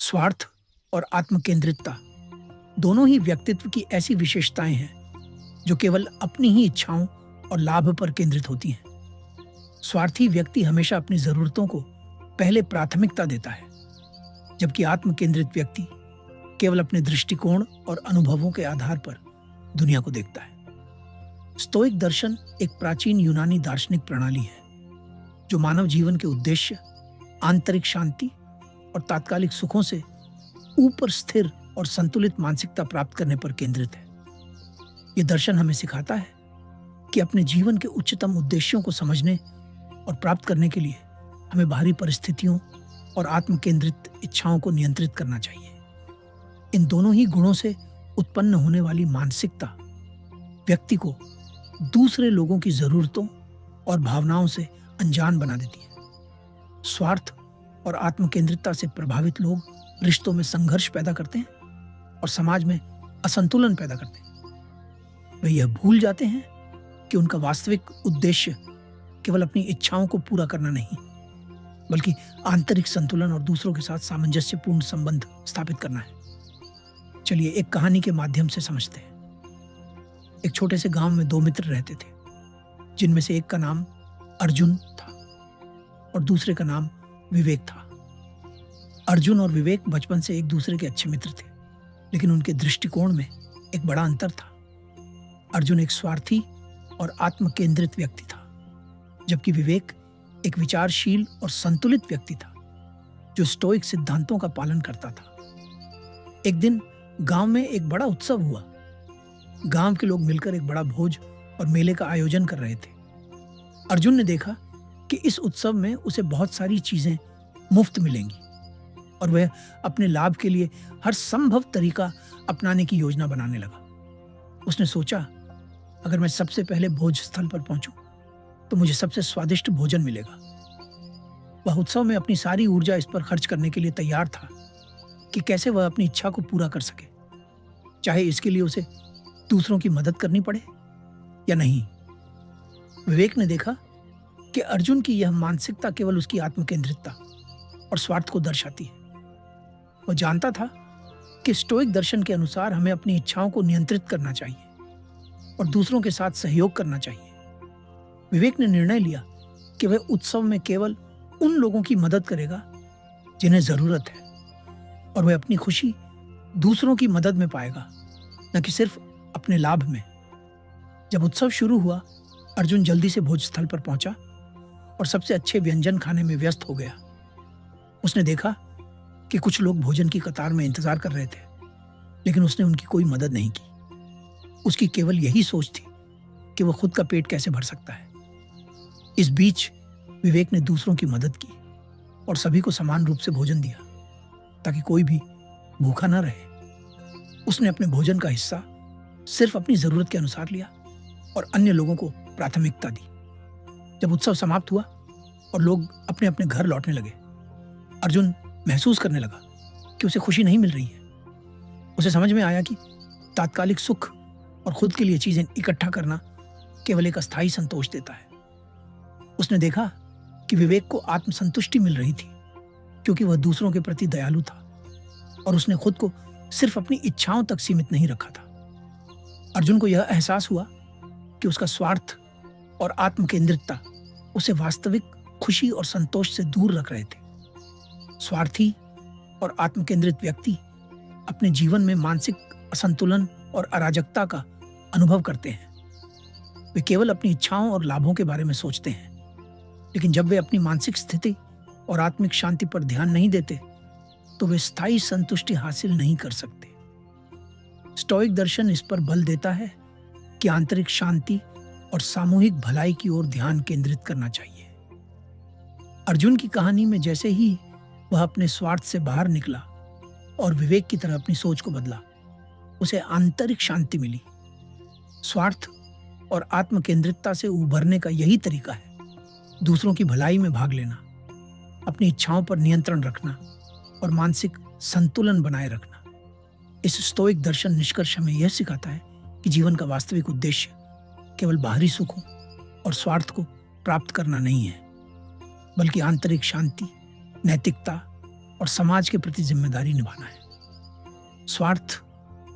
स्वार्थ और आत्मकेंद्रितता दोनों ही व्यक्तित्व की ऐसी विशेषताएं हैं जो केवल अपनी ही इच्छाओं और लाभ पर केंद्रित होती हैं। स्वार्थी व्यक्ति हमेशा अपनी जरूरतों को पहले प्राथमिकता देता है, जबकि आत्मकेंद्रित व्यक्ति केवल अपने दृष्टिकोण और अनुभवों के आधार पर दुनिया को देखता है। स्टोइक दर्शन एक प्राचीन यूनानी दार्शनिक प्रणाली है जो मानव जीवन के उद्देश्य, आंतरिक शांति और तात्कालिक सुखों से ऊपर स्थिर और संतुलित मानसिकता प्राप्त करने पर केंद्रित है। यह दर्शन हमें सिखाता है कि अपने जीवन के उच्चतम उद्देश्यों को समझने और प्राप्त करने के लिए हमें बाहरी परिस्थितियों और आत्मकेंद्रित इच्छाओं को नियंत्रित करना चाहिए। इन दोनों ही गुणों से उत्पन्न होने वाली मानसिकता व्यक्ति को दूसरे लोगों की जरूरतों और भावनाओं से अनजान बना देती है। स्वार्थ और आत्मकेंद्रितता से प्रभावित लोग रिश्तों में संघर्ष पैदा करते हैं और समाज में असंतुलन पैदा करते हैं। वे यह भूल जाते हैं कि उनका वास्तविक उद्देश्य केवल अपनी इच्छाओं को पूरा करना नहीं, बल्कि आंतरिक संतुलन और दूसरों के साथ सामंजस्यपूर्ण संबंध स्थापित करना है। चलिए एक कहानी के माध्यम से समझते हैं। एक छोटे से गांव में दो मित्र रहते थे, जिनमें से एक का नाम अर्जुन था और दूसरे का नाम विवेक था। अर्जुन और विवेक बचपन से एक दूसरे के अच्छे मित्र थे, लेकिन उनके दृष्टिकोण में एक बड़ा अंतर था। अर्जुन एक स्वार्थी और आत्मकेंद्रित व्यक्ति था, जबकि विवेक एक विचारशील और संतुलित व्यक्ति था जो स्टोइक सिद्धांतों का पालन करता था। एक दिन गांव में एक बड़ा उत्सव हुआ। गांव के लोग मिलकर एक बड़ा भोज और मेले का आयोजन कर रहे थे। अर्जुन ने देखा कि इस उत्सव में उसे बहुत सारी चीजें मुफ्त मिलेंगी और वह अपने लाभ के लिए हर संभव तरीका अपनाने की योजना बनाने लगा। उसने सोचा, अगर मैं सबसे पहले भोज स्थल पर पहुंचूं तो मुझे सबसे स्वादिष्ट भोजन मिलेगा। वह उत्सव में अपनी सारी ऊर्जा इस पर खर्च करने के लिए तैयार था कि कैसे वह अपनी इच्छा को पूरा कर सके, चाहे इसके लिए उसे दूसरों की मदद करनी पड़े या नहीं। विवेक ने देखा कि अर्जुन की यह मानसिकता केवल उसकी आत्मकेंद्रितता और स्वार्थ को दर्शाती है। वह जानता था कि स्टोइक दर्शन के अनुसार हमें अपनी इच्छाओं को नियंत्रित करना चाहिए और दूसरों के साथ सहयोग करना चाहिए। विवेक ने निर्णय लिया कि वह उत्सव में केवल उन लोगों की मदद करेगा जिन्हें जरूरत है, और वह अपनी खुशी दूसरों की मदद में पाएगा, न कि सिर्फ अपने लाभ में। जब उत्सव शुरू हुआ, अर्जुन जल्दी से भोज स्थल पर पहुंचा और सबसे अच्छे व्यंजन खाने में व्यस्त हो गया। उसने देखा कि कुछ लोग भोजन की कतार में इंतजार कर रहे थे, लेकिन उसने उनकी कोई मदद नहीं की। उसकी केवल यही सोच थी कि वह खुद का पेट कैसे भर सकता है। इस बीच विवेक ने दूसरों की मदद की और सभी को समान रूप से भोजन दिया ताकि कोई भी भूखा न रहे। उसने अपने भोजन का हिस्सा सिर्फ अपनी जरूरत के अनुसार लिया और अन्य लोगों को प्राथमिकता दी। जब उत्सव समाप्त हुआ और लोग अपने अपने घर लौटने लगे, अर्जुन महसूस करने लगा कि उसे खुशी नहीं मिल रही है। उसे समझ में आया कि तात्कालिक सुख और खुद के लिए चीजें इकट्ठा करना केवल एक अस्थायी संतोष देता है। उसने देखा कि विवेक को आत्मसंतुष्टि मिल रही थी क्योंकि वह दूसरों के प्रति दयालु था और उसने खुद को सिर्फ अपनी इच्छाओं तक सीमित नहीं रखा था। अर्जुन को यह एहसास हुआ कि उसका स्वार्थ और आत्मकेंद्रितता उसे वास्तविक खुशी और संतोष से दूर रख रहे थे। स्वार्थी और आत्मकेंद्रित व्यक्ति अपने जीवन में मानसिक असंतुलन और अराजकता का अनुभव करते हैं। वे केवल अपनी इच्छाओं और लाभों के बारे में सोचते हैं, लेकिन जब वे अपनी मानसिक स्थिति और आत्मिक शांति पर ध्यान नहीं देते तो वे स्थायी संतुष्टि हासिल नहीं कर सकते। स्टोइक दर्शन इस पर बल देता है कि आंतरिक शांति और सामूहिक भलाई की ओर ध्यान केंद्रित करना चाहिए। अर्जुन की कहानी में जैसे ही वह अपने स्वार्थ से बाहर निकला और विवेक की तरह अपनी सोच को बदला, उसे आंतरिक शांति मिली। स्वार्थ और आत्मकेंद्रितता से उभरने का यही तरीका है, दूसरों की भलाई में भाग लेना, अपनी इच्छाओं पर नियंत्रण रखना और मानसिक संतुलन बनाए रखना। इस स्टोइक दर्शन निष्कर्ष हमें यह सिखाता है कि जीवन का वास्तविक उद्देश्य केवल बाहरी सुखों और स्वार्थ को प्राप्त करना नहीं है, बल्कि आंतरिक शांति, नैतिकता और समाज के प्रति जिम्मेदारी निभाना है। स्वार्थ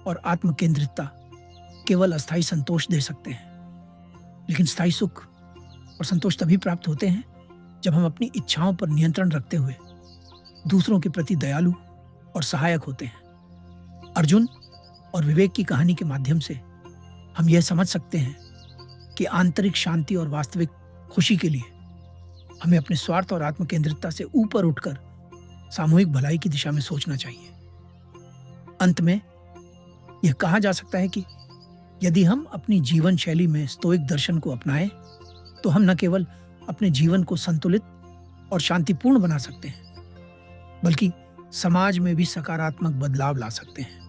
और आत्म केंद्रितता केवल अस्थायी संतोष दे सकते हैं, लेकिन स्थायी सुख और संतोष तभी प्राप्त होते हैं जब हम अपनी इच्छाओं पर नियंत्रण रखते हुए दूसरों के प्रति दयालु और सहायक होते हैं। अर्जुन और विवेक की कहानी के माध्यम से हम यह समझ सकते हैं कि आंतरिक शांति और वास्तविक खुशी के लिए हमें अपने स्वार्थ और आत्म केंद्रितता से ऊपर उठकर सामूहिक भलाई की दिशा में सोचना चाहिए। अंत में यह कहा जा सकता है कि यदि हम अपनी जीवन शैली में स्तोइक दर्शन को अपनाएं, तो हम न केवल अपने जीवन को संतुलित और शांतिपूर्ण बना सकते हैं, बल्कि समाज में भी सकारात्मक बदलाव ला सकते हैं।